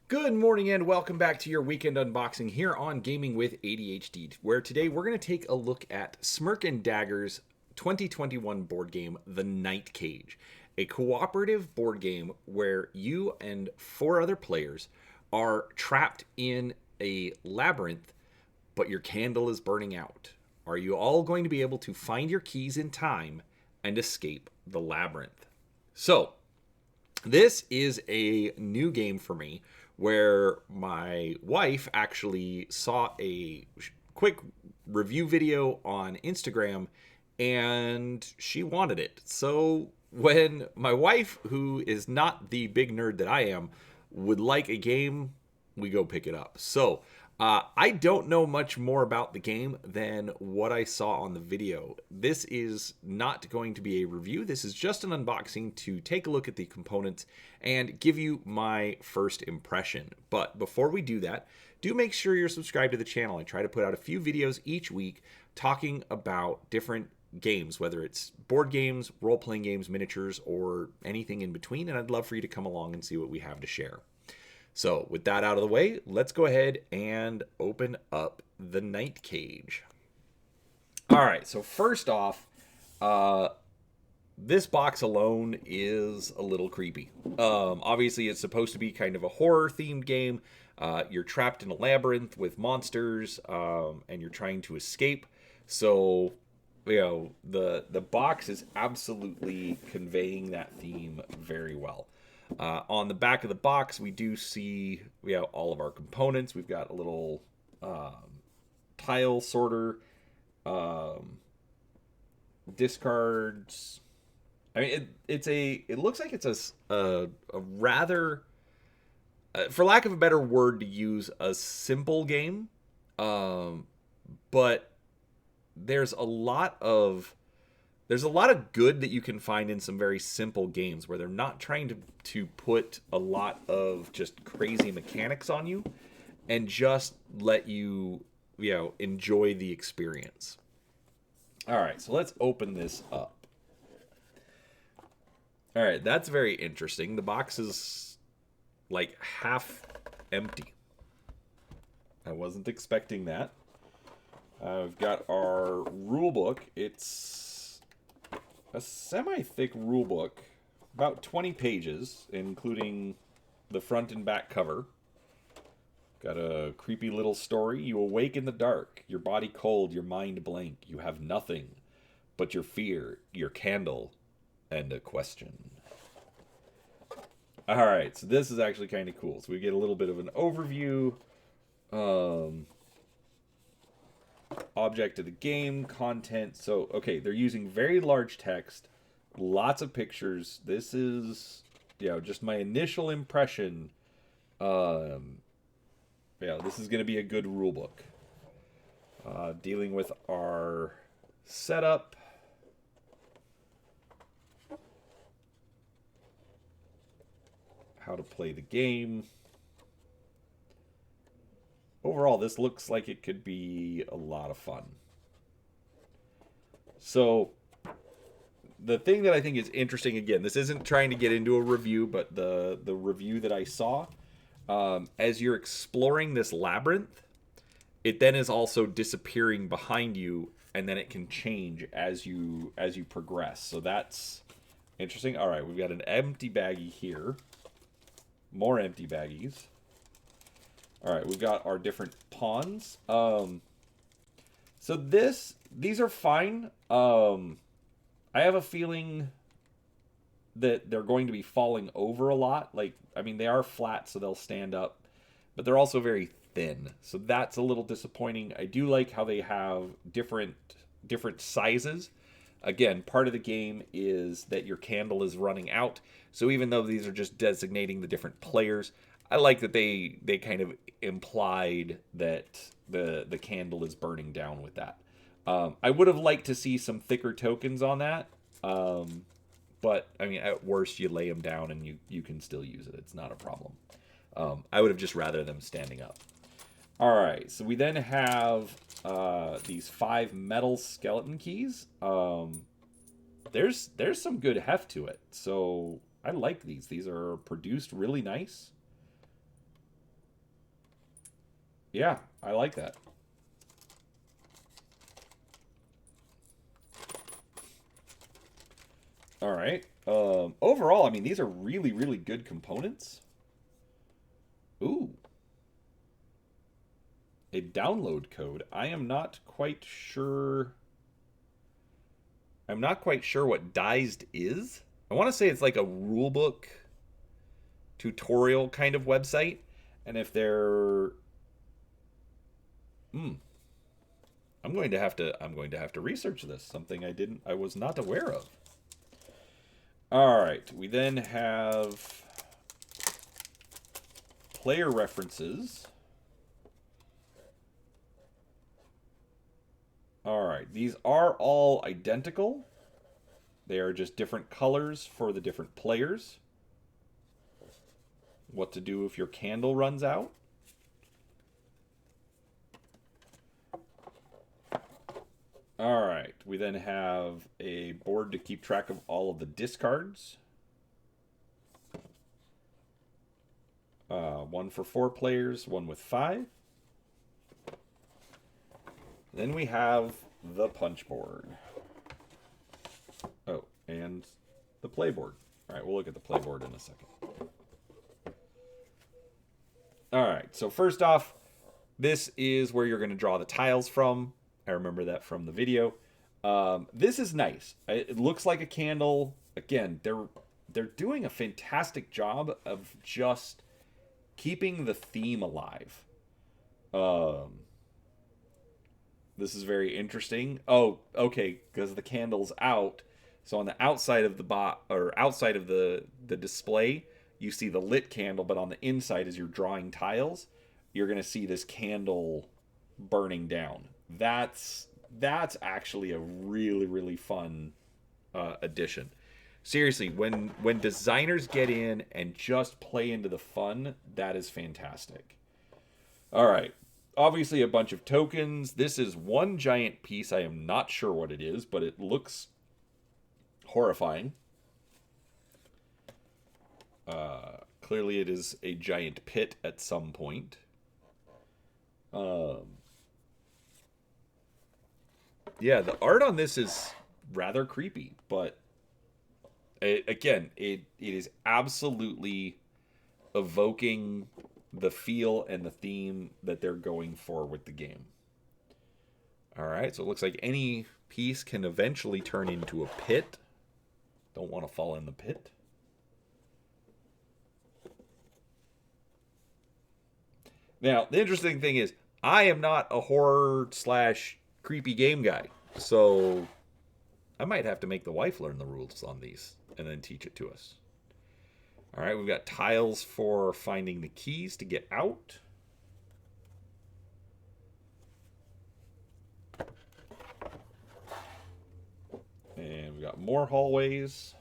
Good morning and welcome back to your weekend unboxing here on Gaming with ADHD, where today we're going to take a look at Smirk and Dagger's 2021 board game, The Night Cage, a cooperative board game where you and four other players are trapped in a labyrinth, but your candle is burning out. Are you all going to be able to find your keys in time and escape the labyrinth? So, this is a new game for me where my wife actually saw a quick review video on Instagram and she wanted it. So when my wife, who is not the big nerd that I am, would like a game, we go pick it up. So I don't know much more about the game than what I saw on the video. This is not going to be a review. This is just an unboxing to take a look at the components and give you my first impression. But before we do that, do make sure you're subscribed to the channel. I try to put out a few videos each week talking about different games, whether it's board games, role-playing games, miniatures, or anything in between. And I'd love for you to come along and see what we have to share. So with that out of the way, let's go ahead and open up the Night Cage. All right, so first off, this box alone is a little creepy. Obviously, it's supposed to be kind of a horror-themed game. You're trapped in a labyrinth with monsters, and you're trying to escape. So, you know, the box is absolutely conveying that theme very well. On the back of the box, we do see all of our components. We've got a little tile sorter, discards. I mean, it looks like it's a rather, for lack of a better word to use, a simple game. But there's a lot of good that you can find in some very simple games where they're not trying to put a lot of just crazy mechanics on you and just let you, enjoy the experience. All right, so let's open this up. All right, that's very interesting. The box is like half empty. I wasn't expecting that. We've got our rule book. It's a semi-thick rule book, about 20 pages, including the front and back cover. Got a creepy little story. You awake in the dark, your body cold, your mind blank. You have nothing but your fear, your candle, and a question. All right, so this is actually kind of cool. So we get a little bit of an overview. Object of the game, content. So, okay, they're using very large text, lots of pictures. This is, just my initial impression. This is going to be a good rule book. Dealing with our setup. How to play the game. Overall, this looks like it could be a lot of fun. So, the thing that I think is interesting, again, this isn't trying to get into a review, but the review that I saw, as you're exploring this labyrinth, it then is also disappearing behind you, and then it can change as you progress. So that's interesting. All right, we've got an empty baggie here. More empty baggies. All right, we've got our different pawns. So these are fine. I have a feeling that they're going to be falling over a lot. They are flat, so they'll stand up, but they're also very thin. So that's a little disappointing. I do like how they have different sizes. Again, part of the game is that your candle is running out. So even though these are just designating the different players, I like that they kind of implied that the candle is burning down with that. I would have liked to see some thicker tokens on that. But, at worst, you lay them down and you can still use it. It's not a problem. I would have just rather them standing up. All right, so we then have these 5 metal skeleton keys. There's some good heft to it. So I like these. These are produced really nice. Yeah, I like that. All right. Overall, I mean, these are really, really good components. Ooh. A download code. I am not quite sure. I'm not quite sure what Dized is. I want to say it's like a rulebook tutorial kind of website. And if they're I'm going to have to research this. Something I was not aware of. All right, we then have player references. All right, these are all identical. They are just different colors for the different players. What to do if your candle runs out. All right, we then have a board to keep track of all of the discards. One for 4 players, one with 5. Then we have the punch board. Oh, and the play board. All right, we'll look at the play board in a second. All right, so first off, this is where you're going to draw the tiles from. I remember that from the video. This is nice. It looks like a candle. Again, they're doing a fantastic job of just keeping the theme alive. This is very interesting. Oh, okay, because the candle's out. So on the outside of outside of the display, you see the lit candle, but on the inside, as you're drawing tiles, you're gonna see this candle burning down. That's actually a really, really fun addition. Seriously, when designers get in and just play into the fun, that is fantastic. All right. Obviously a bunch of tokens. This is one giant piece. I am not sure what it is, but it looks horrifying. Clearly it is a giant pit at some point. Yeah, the art on this is rather creepy, but it is absolutely evoking the feel and the theme that they're going for with the game. All right, so it looks like any piece can eventually turn into a pit. Don't want to fall in the pit. Now, the interesting thing is, I am not a horror / creepy game guy, so I might have to make the wife learn the rules on these and then teach it to us. All right, we've got tiles for finding the keys to get out. And we've got more hallways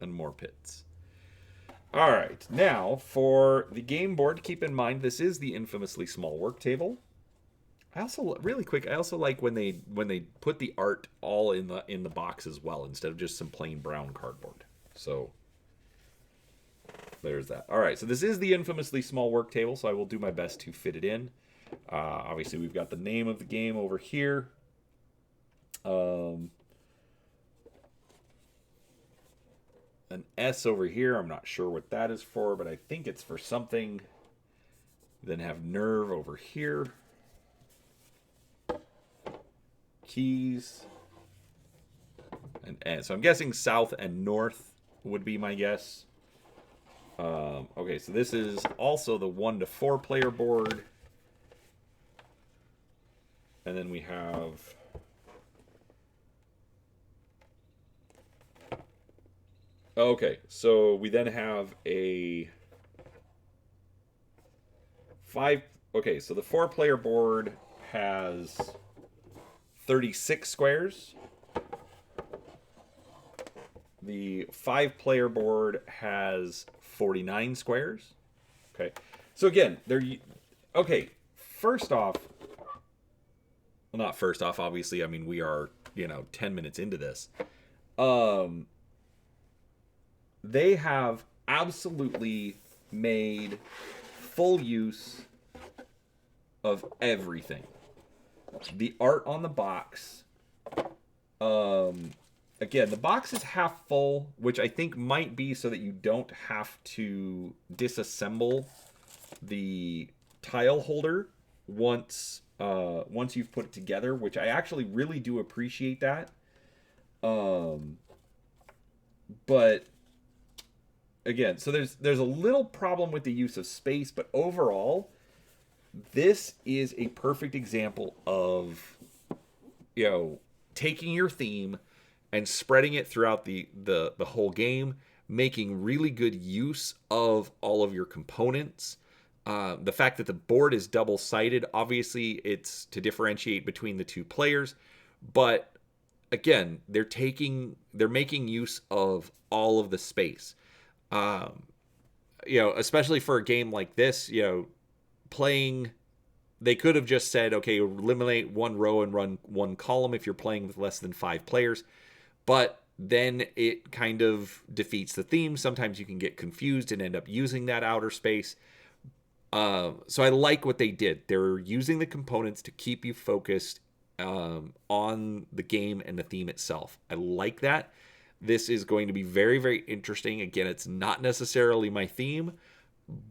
and more pits. All right, now for the game board, keep in mind this is the infamously small work table. I also like when they put the art all in the box as well instead of just some plain brown cardboard. So there's that. All right, so this is the infamously small work table, so I will do my best to fit it in. Obviously, we've got the name of the game over here. An S over here. I'm not sure what that is for, but I think it's for something. Then have nerve over here. Keys. And so I'm guessing south and north would be my guess. Okay, so this is also the 1 to 4 player board. And then we have okay, so we then have a 5. Okay, so the 4 player board has 36 squares. The 5 player board has 49 squares. Okay. So again, okay, first off, well, not first off, obviously, I mean, we are, 10 minutes into this. They have absolutely made full use of everything. The art on the box. Again, the box is half full, which I think might be so that you don't have to disassemble the tile holder once you've put it together, which I actually really do appreciate that. But again, so there's a little problem with the use of space, but overall, this is a perfect example of, taking your theme and spreading it throughout the whole game, making really good use of all of your components. The fact that the board is double-sided, obviously it's to differentiate between the two players, but again, they're making use of all of the space. Especially for a game like this, playing, they could have just said, okay, eliminate one row and run one column if you're playing with less than 5 players. But then it kind of defeats the theme. Sometimes you can get confused and end up using that outer space. So I like what they did. They're using the components to keep you focused on the game and the theme itself. I like that. This is going to be very, very interesting. Again, it's not necessarily my theme,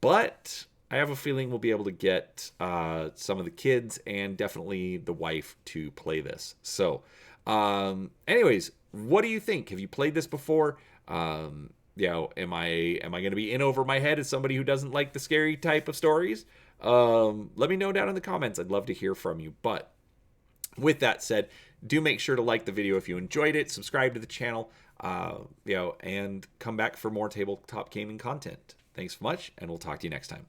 but I have a feeling we'll be able to get some of the kids and definitely the wife to play this. So, anyways, what do you think? Have you played this before? Am I going to be in over my head as somebody who doesn't like the scary type of stories? Let me know down in the comments. I'd love to hear from you. But with that said, do make sure to like the video if you enjoyed it, subscribe to the channel, and come back for more tabletop gaming content. Thanks so much, and we'll talk to you next time.